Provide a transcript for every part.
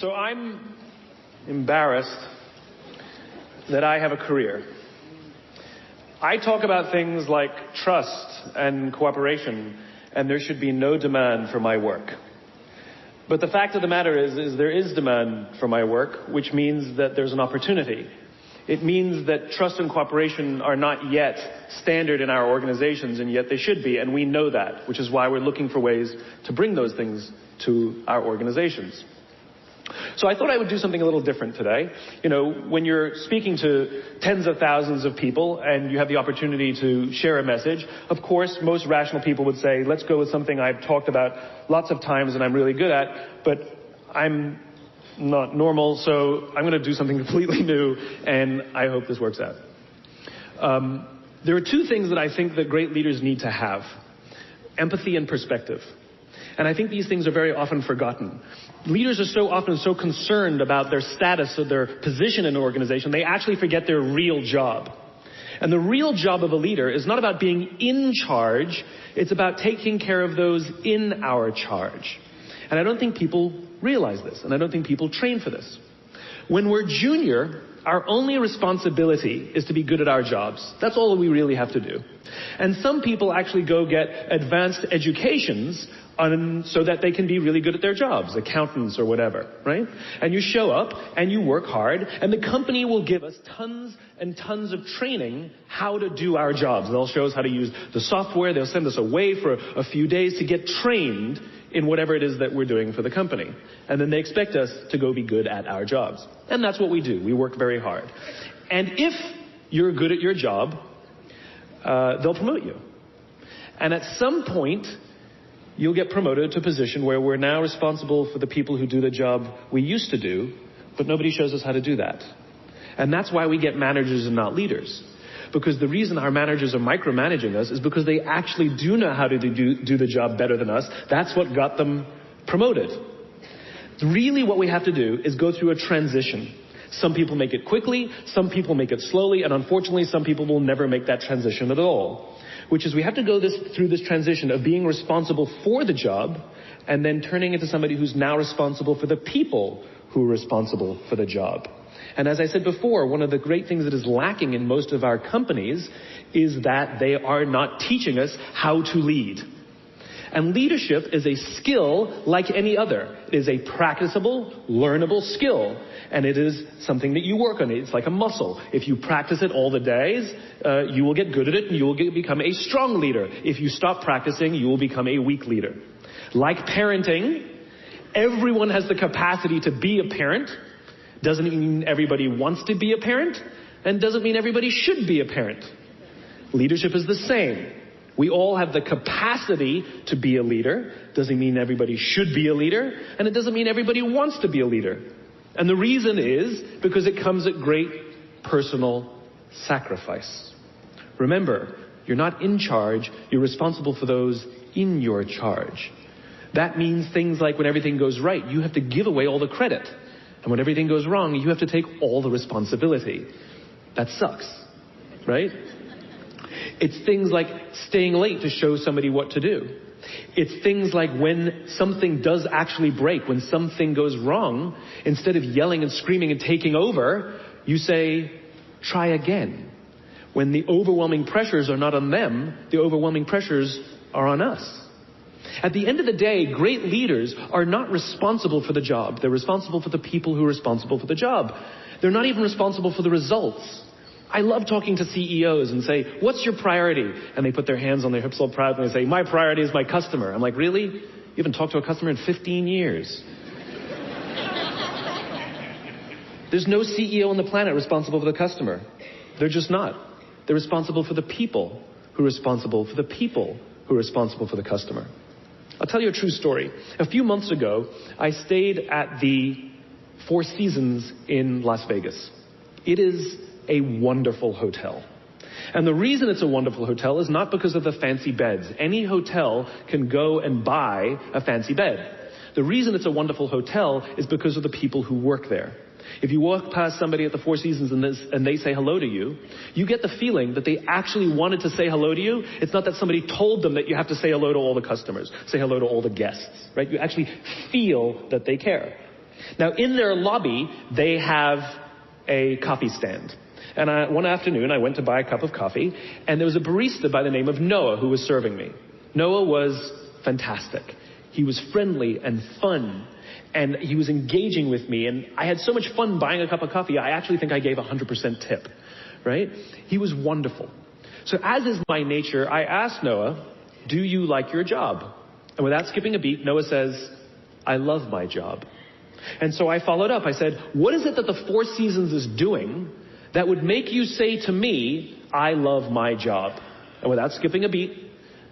So I'm embarrassed that I have a career. I talk about things like trust and cooperation, and there should be no demand for my work. But the fact of the matter is there is demand for my work, which means that there's an opportunity. It means that trust and cooperation are not yet standard in our organizations, and yet they should be, and we know that, which is why we're looking for ways to bring those things to our organizations. So I thought I would do something a little different today. You know, when you're speaking to tens of thousands of people and you have the opportunity to share a message, of course, most rational people would say, let's go with something I've talked about lots of times and I'm really good at, but I'm not normal, so I'm going to do something completely new, and I hope this works out. There are two things that I think that great leaders need to have: empathy and perspective. And I think these things are very often forgotten. Leaders are so often so concerned about their status or their position in an organization, they actually forget their real job. And the real job of a leader is not about being in charge, it's about taking care of those in our charge. And I don't think people realize this, and I don't think people train for this. When we're junior, our only responsibility is to be good at our jobs. That's all we really have to do. And some people actually go get advanced educations so that they can be really good at their jobs, accountants or whatever, right? And you show up and you work hard, and the company will give us tons and tons of training how to do our jobs. They'll show us how to use the software. They'll send us away for a few days to get trained in whatever it is that we're doing for the company. And then they expect us to go be good at our jobs. And that's what we do. We work very hard. And if you're good at your job, they'll promote you. And at some point, you'll get promoted to a position where we're now responsible for the people who do the job we used to do, but nobody shows us how to do that. And that's why we get managers and not leaders. Because the reason our managers are micromanaging us is because they actually do know how to do the job better than us. That's what got them promoted. Really what we have to do is go through a transition. Some people make it quickly, some people make it slowly, and unfortunately some people will never make that transition at all. Which is we have to go through this transition of being responsible for the job and then turning into somebody who's now responsible for the people who are responsible for the job. And as I said before, one of the great things that is lacking in most of our companies is that they are not teaching us how to lead. And leadership is a skill like any other. It is a practicable, learnable skill. And it is something that you work on. It's like a muscle. If you practice it all the days, you will get good at it and you will become a strong leader. If you stop practicing, you will become a weak leader. Like parenting, everyone has the capacity to be a parent. Doesn't mean everybody wants to be a parent, and doesn't mean everybody should be a parent. Leadership is the same. We all have the capacity to be a leader. Doesn't mean everybody should be a leader, and it doesn't mean everybody wants to be a leader. And the reason is because it comes at great personal sacrifice. Remember, you're not in charge, you're responsible for those in your charge. That means things like when everything goes right, you have to give away all the credit. And when everything goes wrong, you have to take all the responsibility. That sucks, right? It's things like staying late to show somebody what to do. It's things like when something does actually break, when something goes wrong, instead of yelling and screaming and taking over, you say, try again. When the overwhelming pressures are not on them, the overwhelming pressures are on us. At the end of the day, great leaders are not responsible for the job. They're responsible for the people who are responsible for the job. They're not even responsible for the results. I love talking to CEOs and say, what's your priority? And they put their hands on their hips all proud and they say, my priority is my customer. I'm like, really? You haven't talked to a customer in 15 years. There's no CEO on the planet responsible for the customer. They're just not. They're responsible for the people who are responsible for the people who are responsible for the customer. I'll tell you a true story. A few months ago, I stayed at the Four Seasons in Las Vegas. It is a wonderful hotel. And the reason it's a wonderful hotel is not because of the fancy beds. Any hotel can go and buy a fancy bed. The reason it's a wonderful hotel is because of the people who work there. If you walk past somebody at the Four Seasons and they say hello to you, you get the feeling that they actually wanted to say hello to you. It's not that somebody told them that you have to say hello to all the customers, say hello to all the guests, right? You actually feel that they care. Now, in their lobby, they have a coffee stand. And one afternoon, I went to buy a cup of coffee, and there was a barista by the name of Noah who was serving me. Noah was fantastic. He was friendly and fun, and he was engaging with me, and I had so much fun buying a cup of coffee, I actually think I gave 100% tip, right? He was wonderful. So as is my nature, I asked Noah, do you like your job? And without skipping a beat, Noah says, I love my job. And so I followed up. I said, what is it that the Four Seasons is doing that would make you say to me, I love my job? And without skipping a beat,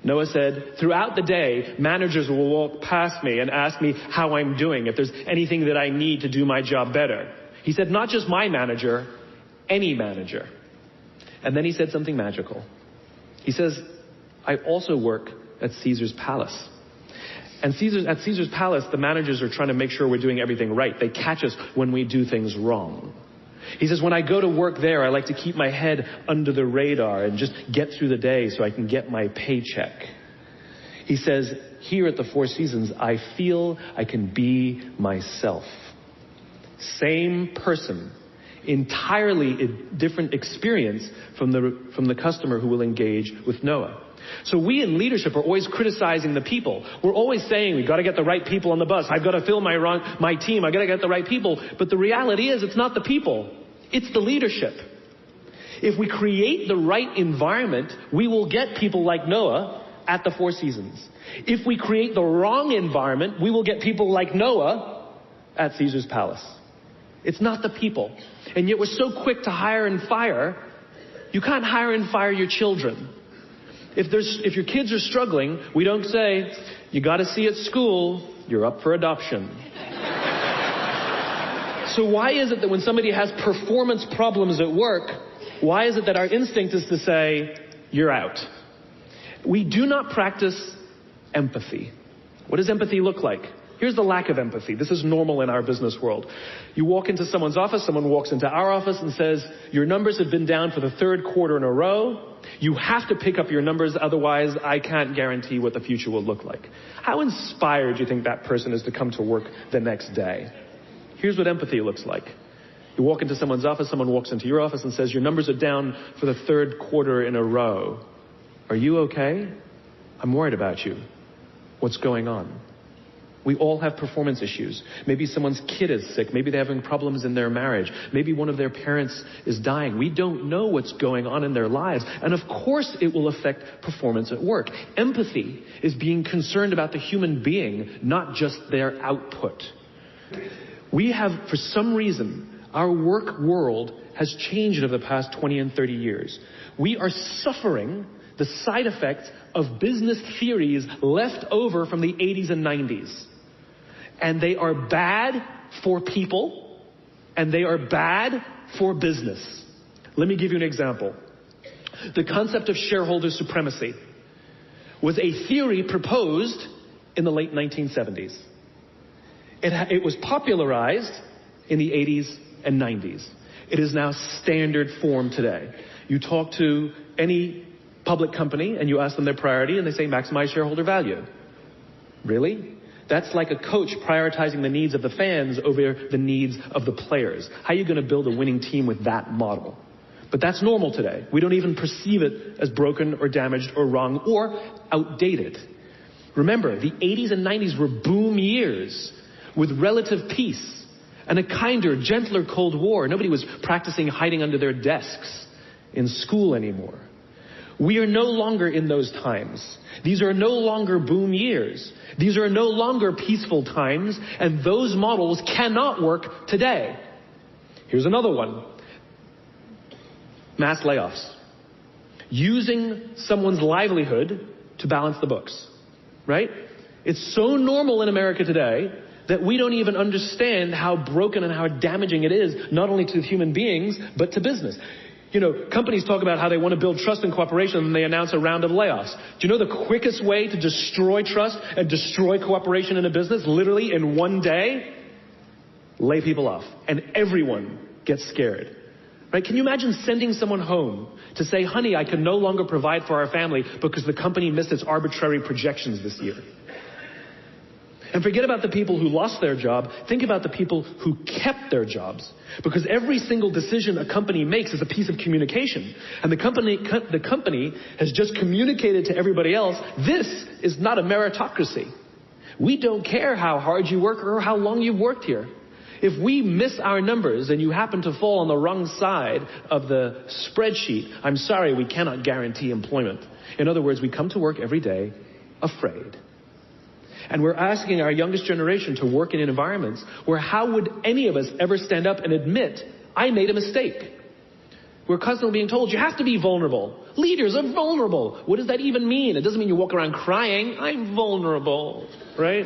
Noah said, throughout the day, managers will walk past me and ask me how I'm doing, if there's anything that I need to do my job better. He said, not just my manager, any manager. And then he said something magical. He says, I also work at Caesar's Palace. And at Caesar's Palace, the managers are trying to make sure we're doing everything right. They catch us when we do things wrong. He says, when I go to work there, I like to keep my head under the radar and just get through the day so I can get my paycheck. He says, here at the Four Seasons, I feel I can be myself. Same person, entirely a different experience from the customer who will engage with Noah. So we in leadership are always criticizing the people. We're always saying, we've got to get the right people on the bus. I've got to fill my team. I've got to get the right people. But the reality is, it's not the people. It's the leadership. If we create the right environment, we will get people like Noah at the Four Seasons. If we create the wrong environment, we will get people like Noah at Caesar's Palace. It's not the people. And yet we're so quick to hire and fire. You can't hire and fire your children. If your kids are struggling, we don't say, you got to see at school, you're up for adoption. So why is it that when somebody has performance problems at work, why is it that our instinct is to say, you're out? We do not practice empathy. What does empathy look like? Here's the lack of empathy. This is normal in our business world. You walk into someone's office, someone walks into our office and says, your numbers have been down for the third quarter in a row. You have to pick up your numbers, otherwise I can't guarantee what the future will look like. How inspired do you think that person is to come to work the next day? Here's what empathy looks like. You walk into someone's office, someone walks into your office and says, your numbers are down for the third quarter in a row. Are you okay? I'm worried about you. What's going on? We all have performance issues. Maybe someone's kid is sick. Maybe they're having problems in their marriage. Maybe one of their parents is dying. We don't know what's going on in their lives. And of course it will affect performance at work. Empathy is being concerned about the human being, not just their output. We have, for some reason, our work world has changed over the past 20 and 30 years. We are suffering the side effects of business theories left over from the 80s and 90s. And they are bad for people, and they are bad for business. Let me give you an example. The concept of shareholder supremacy was a theory proposed in the late 1970s. It was popularized in the 80s and 90s. It is now standard form today. You talk to any public company and you ask them their priority and they say maximize shareholder value. Really? That's like a coach prioritizing the needs of the fans over the needs of the players. How are you going to build a winning team with that model? But that's normal today. We don't even perceive it as broken or damaged or wrong or outdated. Remember, the 80s and 90s were boom years with relative peace and a kinder, gentler Cold War. Nobody was practicing hiding under their desks in school anymore. We are no longer in those times. These are no longer boom years. These are no longer peaceful times, and those models cannot work today. Here's another one. Mass layoffs. Using someone's livelihood to balance the books. Right? It's so normal in America today that we don't even understand how broken and how damaging it is, not only to human beings, but to business. You know, companies talk about how they want to build trust and cooperation and they announce a round of layoffs. Do you know the quickest way to destroy trust and destroy cooperation in a business, literally in one day? Lay people off. And everyone gets scared. Right? Can you imagine sending someone home to say, honey, I can no longer provide for our family because the company missed its arbitrary projections this year? And forget about the people who lost their job. Think about the people who kept their jobs. Because every single decision a company makes is a piece of communication. And the company has just communicated to everybody else, this is not a meritocracy. We don't care how hard you work or how long you've worked here. If we miss our numbers and you happen to fall on the wrong side of the spreadsheet, I'm sorry, we cannot guarantee employment. In other words, we come to work every day afraid. And we're asking our youngest generation to work in environments where how would any of us ever stand up and admit, I made a mistake? We're constantly being told, you have to be vulnerable. Leaders are vulnerable. What does that even mean? It doesn't mean you walk around crying, I'm vulnerable, right?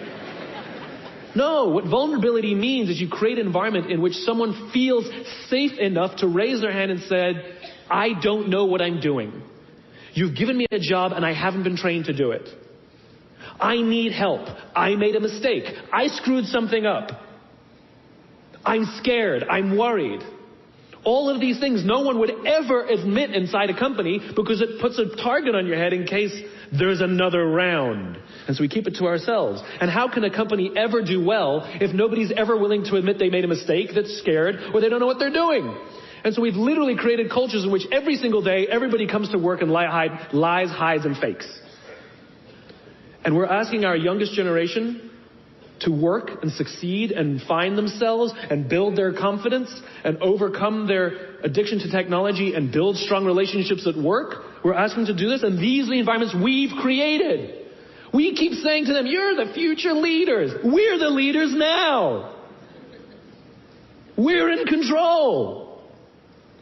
No, what vulnerability means is you create an environment in which someone feels safe enough to raise their hand and said, I don't know what I'm doing. You've given me a job and I haven't been trained to do it. I need help. I made a mistake. I screwed something up. I'm scared. I'm worried. All of these things no one would ever admit inside a company because it puts a target on your head in case there's another round. And so we keep it to ourselves. And how can a company ever do well if nobody's ever willing to admit they made a mistake, that's scared, or they don't know what they're doing? And so we've literally created cultures in which every single day everybody comes to work and lies, hides, and fakes. And we're asking our youngest generation to work and succeed and find themselves and build their confidence and overcome their addiction to technology and build strong relationships at work. We're asking them to do this, and these are the environments we've created. We keep saying to them, you're the future leaders. We're the leaders now. We're in control.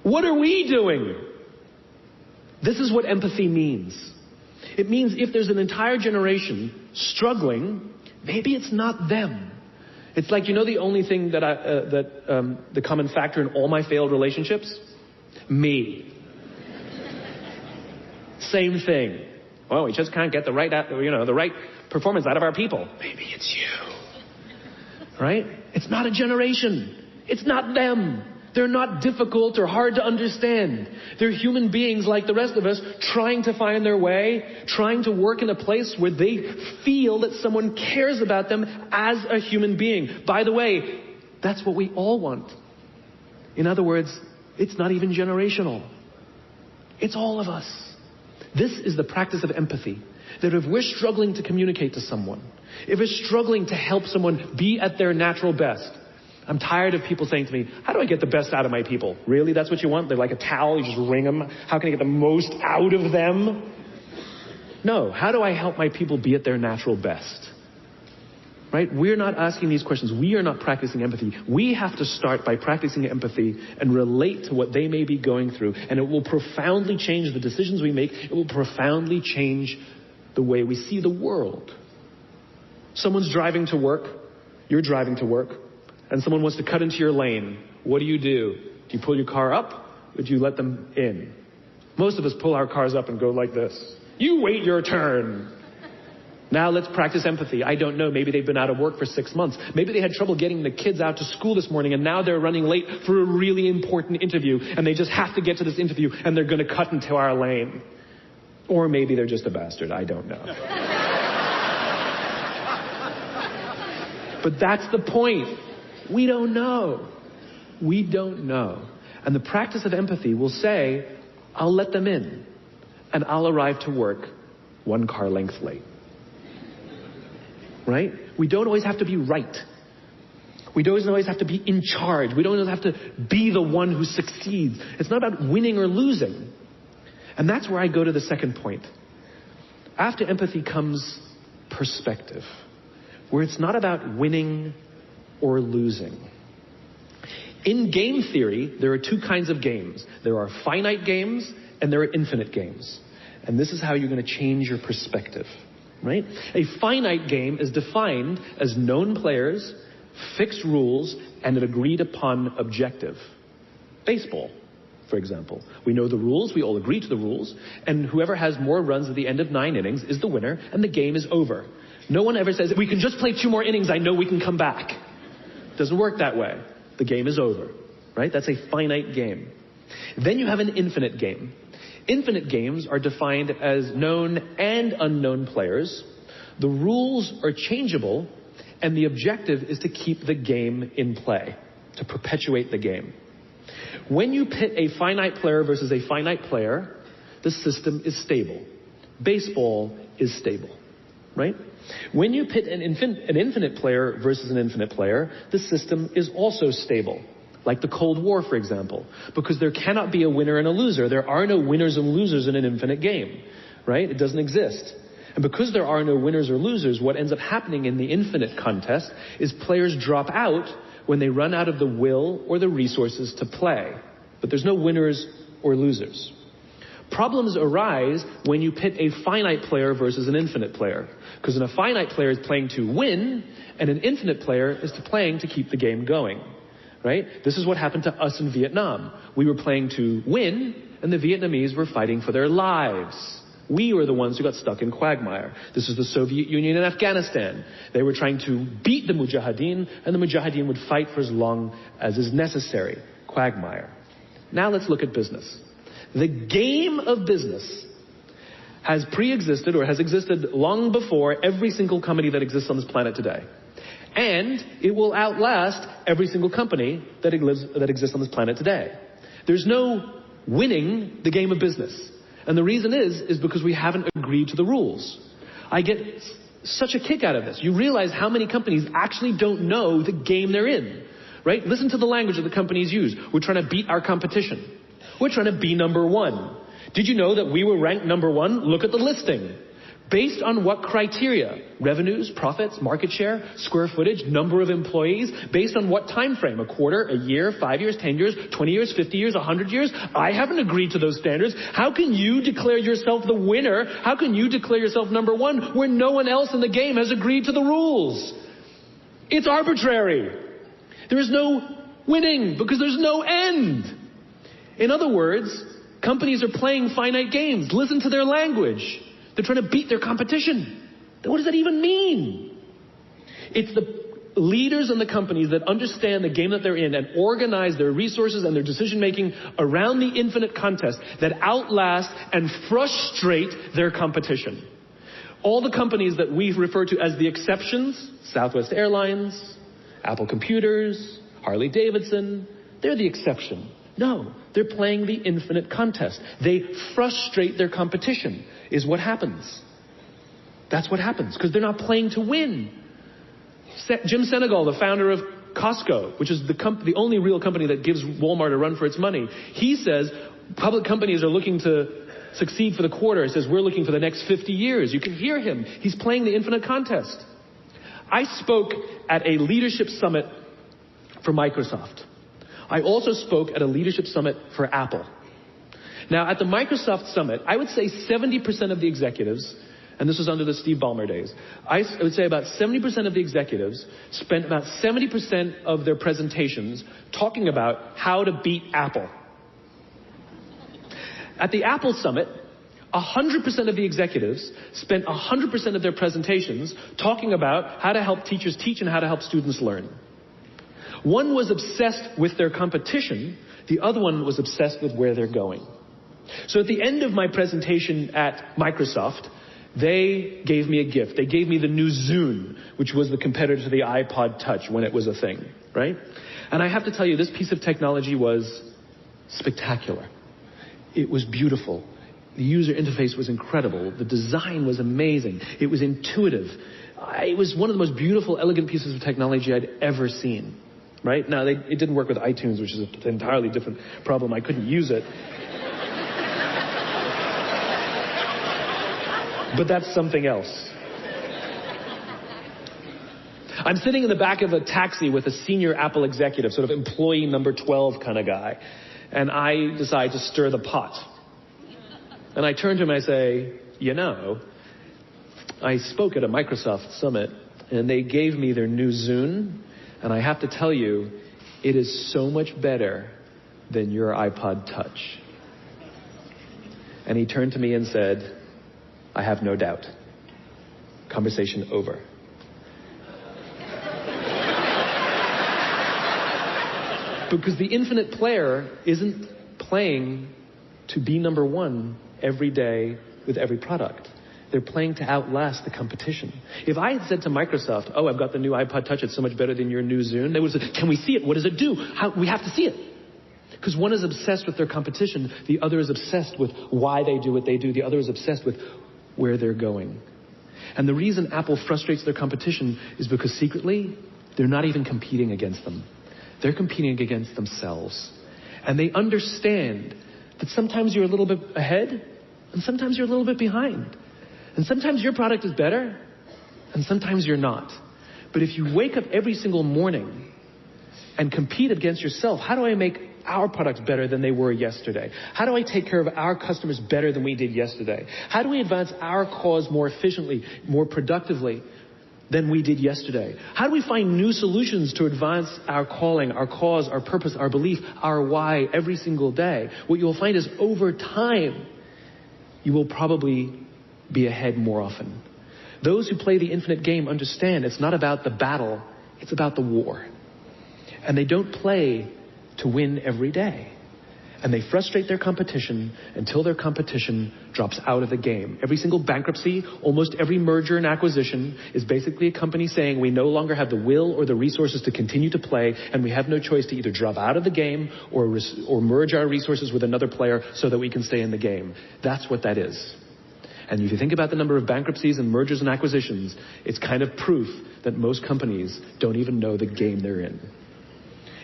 What are we doing? This is what empathy means. It means if there's an entire generation struggling, maybe it's not them. It's like, the only thing that the common factor in all my failed relationships? Me. Same thing. Well, we just can't get the right performance out of our people. Maybe it's you. Right? It's not a generation. It's not them. They're not difficult or hard to understand. They're human beings like the rest of us, trying to find their way, trying to work in a place where they feel that someone cares about them as a human being. By the way, that's what we all want. In other words, it's not even generational. It's all of us. This is the practice of empathy. That if we're struggling to communicate to someone, if we're struggling to help someone be at their natural best, I'm tired of people saying to me, how do I get the best out of my people? Really? That's what you want? They're like a towel, you just wring them. How can I get the most out of them? No, how do I help my people be at their natural best? Right? We're not asking these questions. We are not practicing empathy. We have to start by practicing empathy and relate to what they may be going through. And it will profoundly change the decisions we make. It will profoundly change the way we see the world. Someone's driving to work. You're driving to work. And someone wants to cut into your lane. What do? Do you pull your car up, or do you let them in? Most of us pull our cars up and go like this. You wait your turn. Now let's practice empathy. I don't know. Maybe they've been out of work for 6 months. Maybe they had trouble getting the kids out to school this morning, and now they're running late for a really important interview, and they just have to get to this interview, and they're going to cut into our lane. Or maybe they're just a bastard. I don't know. But that's the point. We don't know. We don't know. And the practice of empathy will say, I'll let them in, and I'll arrive to work 1 car length late. Right? We don't always have to be right. We don't always have to be in charge. We don't always have to be the one who succeeds. It's not about winning or losing. And that's where I go to the second point. After empathy comes perspective, where it's not about winning or losing. In game theory, there are 2 kinds of games. There are finite games and there are infinite games. And this is how you're going to change your perspective. Right? A finite game is defined as known players, fixed rules, and an agreed upon objective. Baseball, for example. We know the rules, we all agree to the rules, and whoever has more runs at the end of 9 innings is the winner, and the game is over. No one ever says, if we can just play 2 more innings, I know we can come back. Doesn't work that way. The game is over, right? That's a finite game. Then you have an infinite game. Infinite games are defined as known and unknown players. The rules are changeable, And the objective is to keep the game in play, to perpetuate the game. When you pit a finite player versus a finite player, the system is stable. Baseball is stable, right? When you pit an infinite player versus an infinite player, the system is also stable. Like the Cold War, for example. Because there cannot be a winner and a loser. There are no winners and losers in an infinite game, right? It doesn't exist. And because there are no winners or losers, what ends up happening in the infinite contest is players drop out when they run out of the will or the resources to play. But there's no winners or losers. Problems arise when you pit a finite player versus an infinite player. Because a finite player is playing to win, and an infinite player is playing to keep the game going. Right? This is what happened to us in Vietnam. We were playing to win, and the Vietnamese were fighting for their lives. We were the ones who got stuck in quagmire. This is the Soviet Union and Afghanistan. They were trying to beat the Mujahideen, and the Mujahideen would fight for as long as is necessary. Quagmire. Now let's look at business. The game of business has pre-existed or has existed long before every single company that exists on this planet today. And it will outlast every single company that exists on this planet today. There's no winning the game of business. And the reason is because we haven't agreed to the rules. I get such a kick out of this. You realize how many companies actually don't know the game they're in. Right? Listen to the language that the companies use. We're trying to beat our competition. We're trying to be number one. Did you know that we were ranked number one? Look at the listing. Based on what criteria? Revenues, profits, market share, square footage, number of employees. Based on what time frame? A quarter, a year, 5 years, 10 years, 20 years, 50 years, 100 years? I haven't agreed to those standards. How can you declare yourself the winner? How can you declare yourself number one when no one else in the game has agreed to the rules? It's arbitrary. There is no winning because there's no end. In other words, companies are playing finite games. Listen to their language. They're trying to beat their competition. What does that even mean? It's the leaders in the companies that understand the game that they're in and organize their resources and their decision making around the infinite contest that outlast and frustrate their competition. All the companies that we refer to as the exceptions, Southwest Airlines, Apple Computers, Harley Davidson, they're the exception. No, they're playing the infinite contest. They frustrate their competition, is what happens. That's what happens, because they're not playing to win. Jim Senegal, the founder of Costco, which is the only real company that gives Walmart a run for its money, he says public companies are looking to succeed for the quarter. He says, we're looking for the next 50 years. You can hear him. He's playing the infinite contest. I spoke at a leadership summit for Microsoft. I also spoke at a leadership summit for Apple. Now, at the Microsoft summit, I would say 70% of the executives, and this was under the Steve Ballmer days, I would say about 70% of the executives spent about 70% of their presentations talking about how to beat Apple. At the Apple summit, 100% of the executives spent 100% of their presentations talking about how to help teachers teach and how to help students learn. One was obsessed with their competition. The other one was obsessed with where they're going. So at the end of my presentation at Microsoft, they gave me a gift. They gave me the new Zune, which was the competitor to the iPod Touch when it was a thing, right? And I have to tell you, this piece of technology was spectacular. It was beautiful. The user interface was incredible. The design was amazing. It was intuitive. It was one of the most beautiful, elegant pieces of technology I'd ever seen. Right? Now, it didn't work with iTunes, which is an entirely different problem. I couldn't use it. But that's something else. I'm sitting in the back of a taxi with a senior Apple executive, sort of employee number 12 kind of guy. And I decide to stir the pot. And I turn to him and I say, you know, I spoke at a Microsoft summit and they gave me their new Zune. And I have to tell you, it is so much better than your iPod Touch. And he turned to me and said, I have no doubt. Conversation over. Because the infinite player isn't playing to be number one every day with every product. They're playing to outlast the competition. If I had said to Microsoft, oh, I've got the new iPod Touch, it's so much better than your new Zune, they would say, can we see it? What does it do? We have to see it. Because one is obsessed with their competition, the other is obsessed with why they do what they do, the other is obsessed with where they're going. And the reason Apple frustrates their competition is because secretly, they're not even competing against them. They're competing against themselves. And they understand that sometimes you're a little bit ahead, and sometimes you're a little bit behind. And sometimes your product is better, and sometimes you're not. But if you wake up every single morning and compete against yourself, how do I make our products better than they were yesterday? How do I take care of our customers better than we did yesterday? How do we advance our cause more efficiently, more productively than we did yesterday? How do we find new solutions to advance our calling, our cause, our purpose, our belief, our why every single day? What you'll find is over time, you will probably be ahead more often. Those who play the infinite game understand it's not about the battle, it's about the war. And they don't play to win every day. And they frustrate their competition until their competition drops out of the game. Every single bankruptcy, almost every merger and acquisition is basically a company saying we no longer have the will or the resources to continue to play, and we have no choice to either drop out of the game or merge our resources with another player so that we can stay in the game. That's what that is. And if you think about the number of bankruptcies and mergers and acquisitions, it's kind of proof that most companies don't even know the game they're in.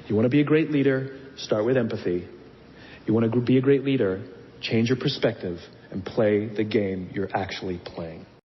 You want to be a great leader, start with empathy. You want to be a great leader, change your perspective and play the game you're actually playing.